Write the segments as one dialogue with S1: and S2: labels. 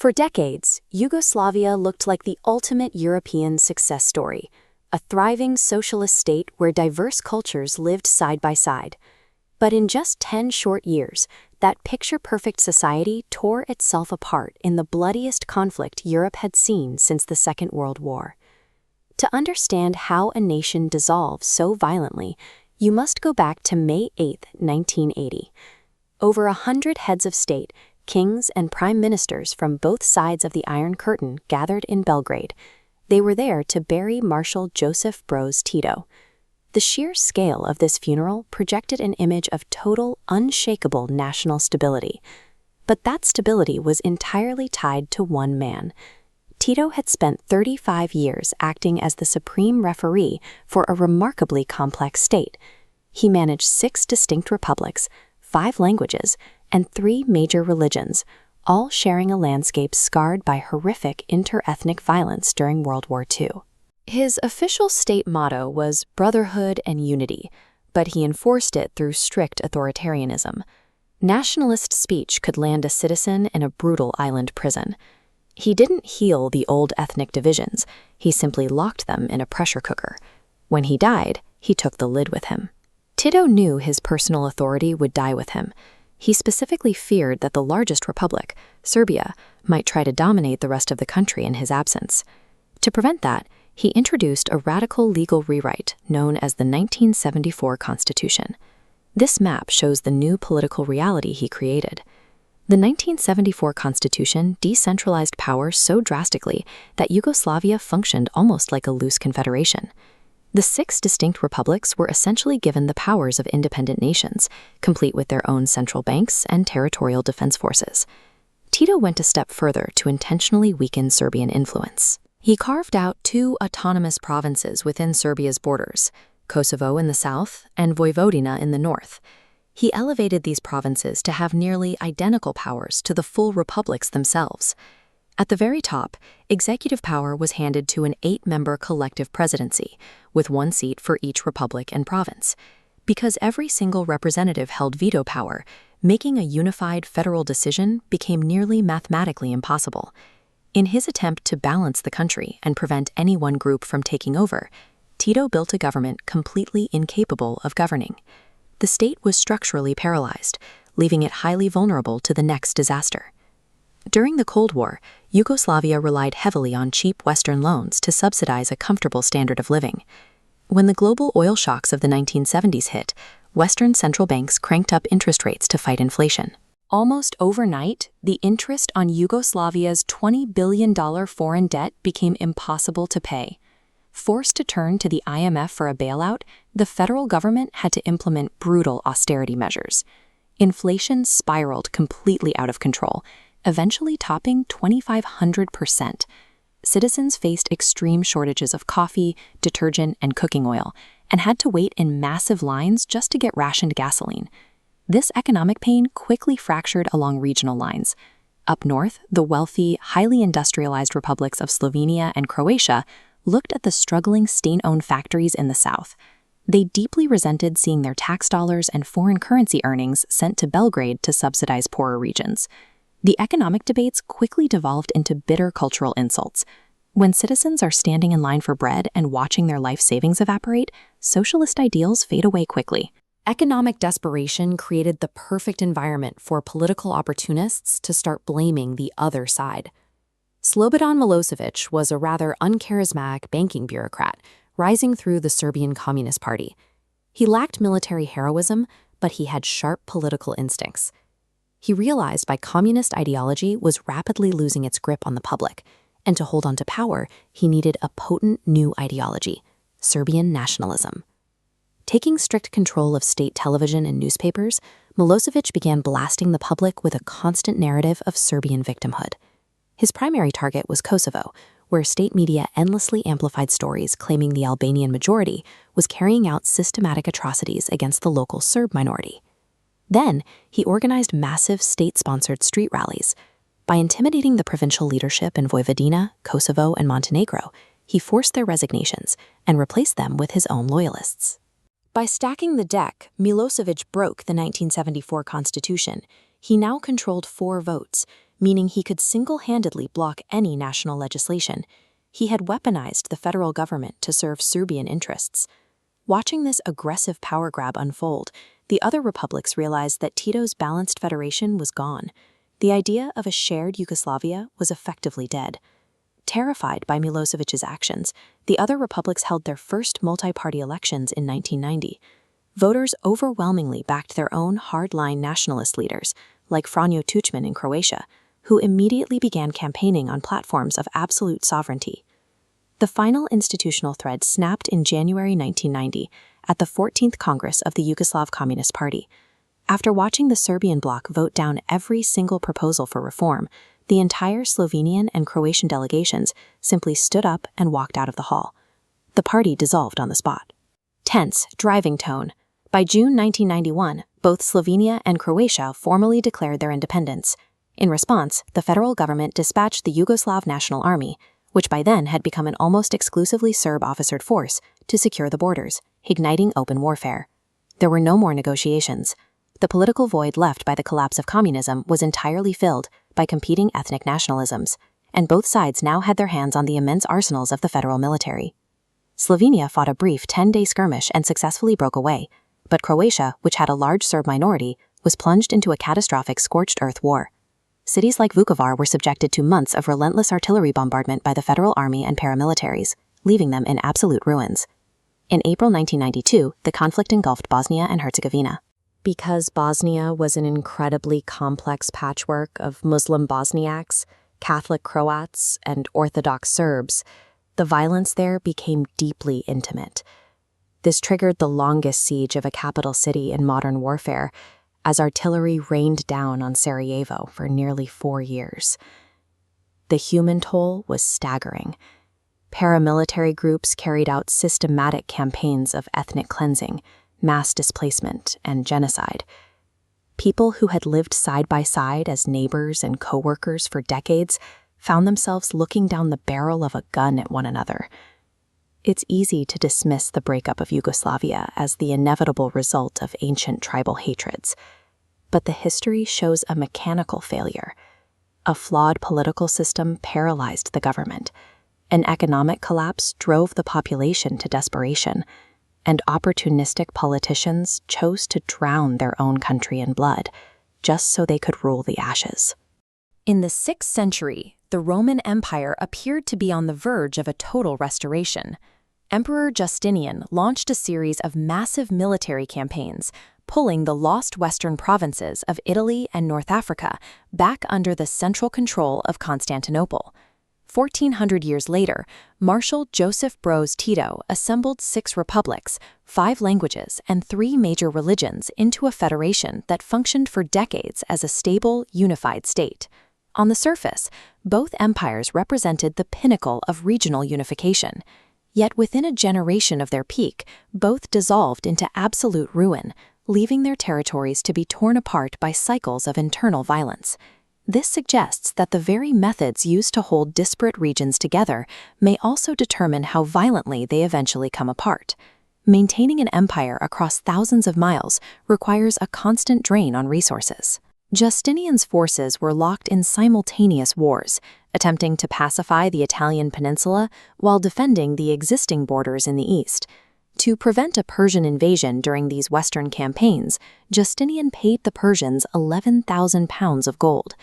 S1: For decades, Yugoslavia looked like the ultimate European success story, a thriving socialist state where diverse cultures lived side by side. But in just 10 short years, that picture-perfect society tore itself apart in the bloodiest conflict Europe had seen since the Second World War. To understand how a nation dissolves so violently, you must go back to May 8, 1980. Over 100 heads of state, kings and prime ministers from both sides of the Iron Curtain gathered in Belgrade. They were there to bury Marshal Joseph Broz Tito. The sheer scale of this funeral projected an image of total, unshakable national stability. But that stability was entirely tied to one man. Tito had spent 35 years acting as the supreme referee for a remarkably complex state. He managed 6 distinct republics, 5 languages, and 3 major religions, all sharing a landscape scarred by horrific inter-ethnic violence during World War II. His official state motto was brotherhood and unity, but he enforced it through strict authoritarianism. Nationalist speech could land a citizen in a brutal island prison. He didn't heal the old ethnic divisions, he simply locked them in a pressure cooker. When he died, he took the lid with him. Tito knew his personal authority would die with him. He specifically feared that the largest republic, Serbia, might try to dominate the rest of the country in his absence. To prevent that, he introduced a radical legal rewrite known as the 1974 Constitution. This map shows the new political reality he created. The 1974 Constitution decentralized power so drastically that Yugoslavia functioned almost like a loose confederation. The 6 distinct republics were essentially given the powers of independent nations, complete with their own central banks and territorial defense forces. Tito went a step further to intentionally weaken Serbian influence. He carved out 2 autonomous provinces within Serbia's borders, Kosovo in the south and Vojvodina in the north. He elevated these provinces to have nearly identical powers to the full republics themselves. At the very top, executive power was handed to an 8-member collective presidency, with 1 seat for each republic and province. Because every single representative held veto power, making a unified federal decision became nearly mathematically impossible. In his attempt to balance the country and prevent any one group from taking over, Tito built a government completely incapable of governing. The state was structurally paralyzed, leaving it highly vulnerable to the next disaster. During the Cold War, Yugoslavia relied heavily on cheap Western loans to subsidize a comfortable standard of living. When the global oil shocks of the 1970s hit, Western central banks cranked up interest rates to fight inflation. Almost overnight, the interest on Yugoslavia's $20 billion foreign debt became impossible to pay. Forced to turn to the IMF for a bailout, the federal government had to implement brutal austerity measures. Inflation spiraled completely out of control, eventually topping 2,500%. Citizens faced extreme shortages of coffee, detergent, and cooking oil, and had to wait in massive lines just to get rationed gasoline. This economic pain quickly fractured along regional lines. Up north, the wealthy, highly industrialized republics of Slovenia and Croatia looked at the struggling state-owned factories in the south. They deeply resented seeing their tax dollars and foreign currency earnings sent to Belgrade to subsidize poorer regions. The economic debates quickly devolved into bitter cultural insults. When citizens are standing in line for bread and watching their life savings evaporate, socialist ideals fade away quickly. Economic desperation created the perfect environment for political opportunists to start blaming the other side. Slobodan Milosevic was a rather uncharismatic banking bureaucrat, rising through the Serbian Communist Party. He lacked military heroism, but he had sharp political instincts. He realized communist ideology was rapidly losing its grip on the public, and to hold on to power, he needed a potent new ideology, Serbian nationalism. Taking strict control of state television and newspapers, Milosevic began blasting the public with a constant narrative of Serbian victimhood. His primary target was Kosovo, where state media endlessly amplified stories claiming the Albanian majority was carrying out systematic atrocities against the local Serb minority. Then, he organized massive state-sponsored street rallies. By intimidating the provincial leadership in Vojvodina, Kosovo, and Montenegro, he forced their resignations and replaced them with his own loyalists. By stacking the deck, Milosevic broke the 1974 Constitution. He now controlled 4 votes, meaning he could single-handedly block any national legislation. He had weaponized the federal government to serve Serbian interests. Watching this aggressive power grab unfold, the other republics realized that Tito's balanced federation was gone. The idea of a shared Yugoslavia was effectively dead. Terrified by Milosevic's actions, the other republics held their first multi-party elections in 1990. Voters overwhelmingly backed their own hardline nationalist leaders, like Franjo Tuđman in Croatia, who immediately began campaigning on platforms of absolute sovereignty. The final institutional thread snapped in January 1990 at the 14th Congress of the Yugoslav Communist Party. After watching the Serbian bloc vote down every single proposal for reform, the entire Slovenian and Croatian delegations simply stood up and walked out of the hall. The party dissolved on the spot. Tense, driving tone. By June 1991, both Slovenia and Croatia formally declared their independence. In response, the federal government dispatched the Yugoslav National Army, which by then had become an almost exclusively Serb-officered force, to secure the borders, igniting open warfare. There were no more negotiations. The political void left by the collapse of communism was entirely filled by competing ethnic nationalisms, and both sides now had their hands on the immense arsenals of the federal military. Slovenia fought a brief 10-day skirmish and successfully broke away, but Croatia, which had a large Serb minority, was plunged into a catastrophic scorched-earth war. Cities like Vukovar were subjected to months of relentless artillery bombardment by the federal army and paramilitaries, leaving them in absolute ruins. In April 1992, the conflict engulfed Bosnia and Herzegovina. Because Bosnia was an incredibly complex patchwork of Muslim Bosniaks, Catholic Croats, and Orthodox Serbs, the violence there became deeply intimate. This triggered the longest siege of a capital city in modern warfare, as artillery rained down on Sarajevo for nearly 4 years. The human toll was staggering. Paramilitary groups carried out systematic campaigns of ethnic cleansing, mass displacement, and genocide. People who had lived side by side as neighbors and co-workers for decades found themselves looking down the barrel of a gun at one another. It's easy to dismiss the breakup of Yugoslavia as the inevitable result of ancient tribal hatreds, but the history shows a mechanical failure. A flawed political system paralyzed the government. An economic collapse drove the population to desperation, and opportunistic politicians chose to drown their own country in blood, just so they could rule the ashes. In the 6th century, the Roman Empire appeared to be on the verge of a total restoration. Emperor Justinian launched a series of massive military campaigns, pulling the lost western provinces of Italy and North Africa back under the central control of Constantinople. 1,400 years later, Marshal Joseph Broz Tito assembled 6 republics, 5 languages, and 3 major religions into a federation that functioned for decades as a stable, unified state. On the surface, both empires represented the pinnacle of regional unification. Yet within a generation of their peak, both dissolved into absolute ruin, leaving their territories to be torn apart by cycles of internal violence. This suggests that the very methods used to hold disparate regions together may also determine how violently they eventually come apart. Maintaining an empire across thousands of miles requires a constant drain on resources. Justinian's forces were locked in simultaneous wars, attempting to pacify the Italian peninsula while defending the existing borders in the east. To prevent a Persian invasion during these western campaigns, Justinian paid the Persians 11,000 pounds of gold.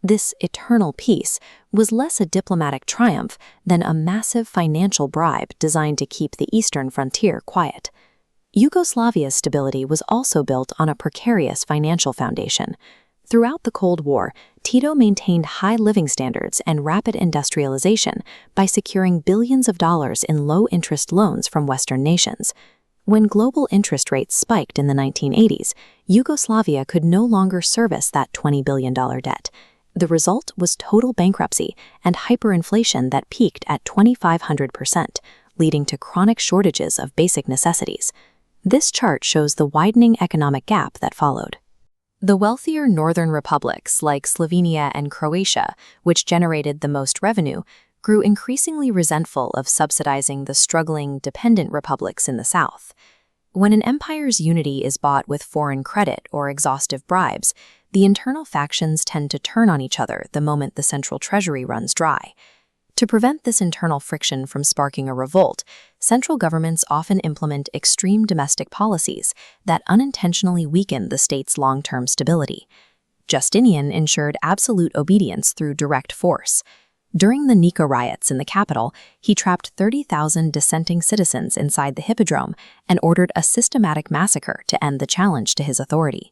S1: This eternal peace was less a diplomatic triumph than a massive financial bribe designed to keep the eastern frontier quiet. Yugoslavia's stability was also built on a precarious financial foundation. Throughout the Cold War, Tito maintained high living standards and rapid industrialization by securing billions of dollars in low-interest loans from Western nations. When global interest rates spiked in the 1980s, Yugoslavia could no longer service that $20 billion debt. The result was total bankruptcy and hyperinflation that peaked at 2,500%, leading to chronic shortages of basic necessities. This chart shows the widening economic gap that followed. The wealthier northern republics like Slovenia and Croatia, which generated the most revenue, grew increasingly resentful of subsidizing the struggling, dependent republics in the south. When an empire's unity is bought with foreign credit or exhaustive bribes, the internal factions tend to turn on each other the moment the central treasury runs dry. To prevent this internal friction from sparking a revolt, central governments often implement extreme domestic policies that unintentionally weaken the state's long-term stability. Justinian ensured absolute obedience through direct force. During the Nika riots in the capital, he trapped 30,000 dissenting citizens inside the hippodrome and ordered a systematic massacre to end the challenge to his authority.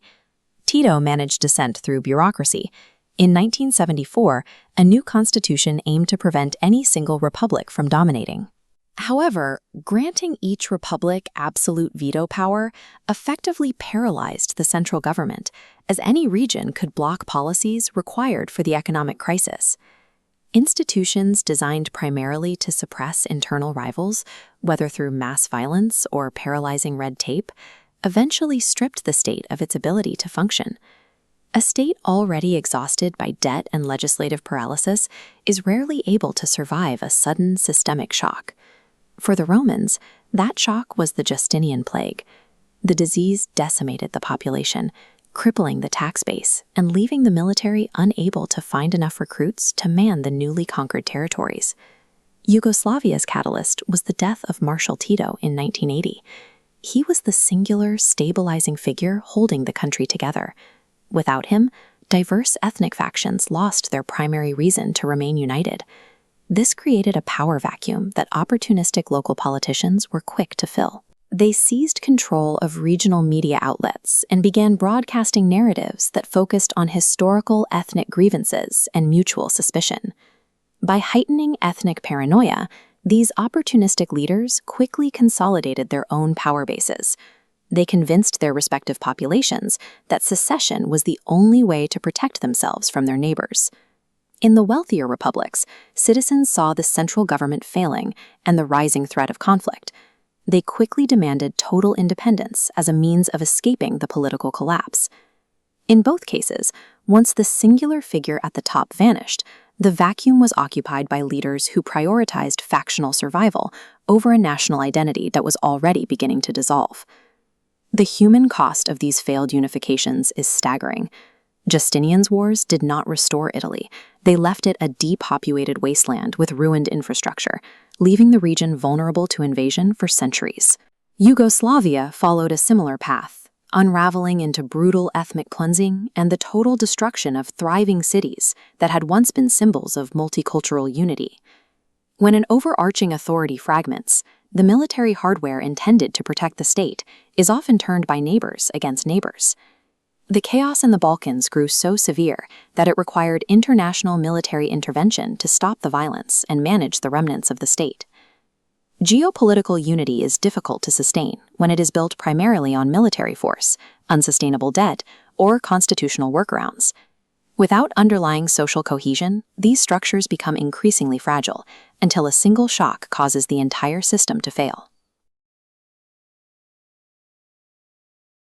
S1: Tito managed dissent through bureaucracy. In 1974, a new constitution aimed to prevent any single republic from dominating. However, granting each republic absolute veto power effectively paralyzed the central government, as any region could block policies required for the economic crisis. Institutions designed primarily to suppress internal rivals, whether through mass violence or paralyzing red tape, eventually stripped the state of its ability to function. A state already exhausted by debt and legislative paralysis is rarely able to survive a sudden systemic shock. For the Romans, that shock was the Justinian plague. The disease decimated the population, crippling the tax base and leaving the military unable to find enough recruits to man the newly conquered territories. Yugoslavia's catalyst was the death of Marshal Tito in 1980. He was the singular, stabilizing figure holding the country together. Without him, diverse ethnic factions lost their primary reason to remain united. This created a power vacuum that opportunistic local politicians were quick to fill. They seized control of regional media outlets and began broadcasting narratives that focused on historical ethnic grievances and mutual suspicion. By heightening ethnic paranoia, these opportunistic leaders quickly consolidated their own power bases. They convinced their respective populations that secession was the only way to protect themselves from their neighbors. In the wealthier republics, citizens saw the central government failing and the rising threat of conflict. They quickly demanded total independence as a means of escaping the political collapse. In both cases, once the singular figure at the top vanished, the vacuum was occupied by leaders who prioritized factional survival over a national identity that was already beginning to dissolve. The human cost of these failed unifications is staggering. Justinian's wars did not restore Italy. They left it a depopulated wasteland with ruined infrastructure, leaving the region vulnerable to invasion for centuries. Yugoslavia followed a similar path, unraveling into brutal ethnic cleansing and the total destruction of thriving cities that had once been symbols of multicultural unity. When an overarching authority fragments, the military hardware intended to protect the state is often turned by neighbors against neighbors. The chaos in the Balkans grew so severe that it required international military intervention to stop the violence and manage the remnants of the state. Geopolitical unity is difficult to sustain when it is built primarily on military force, unsustainable debt, or constitutional workarounds. Without underlying social cohesion, these structures become increasingly fragile until a single shock causes the entire system to fail.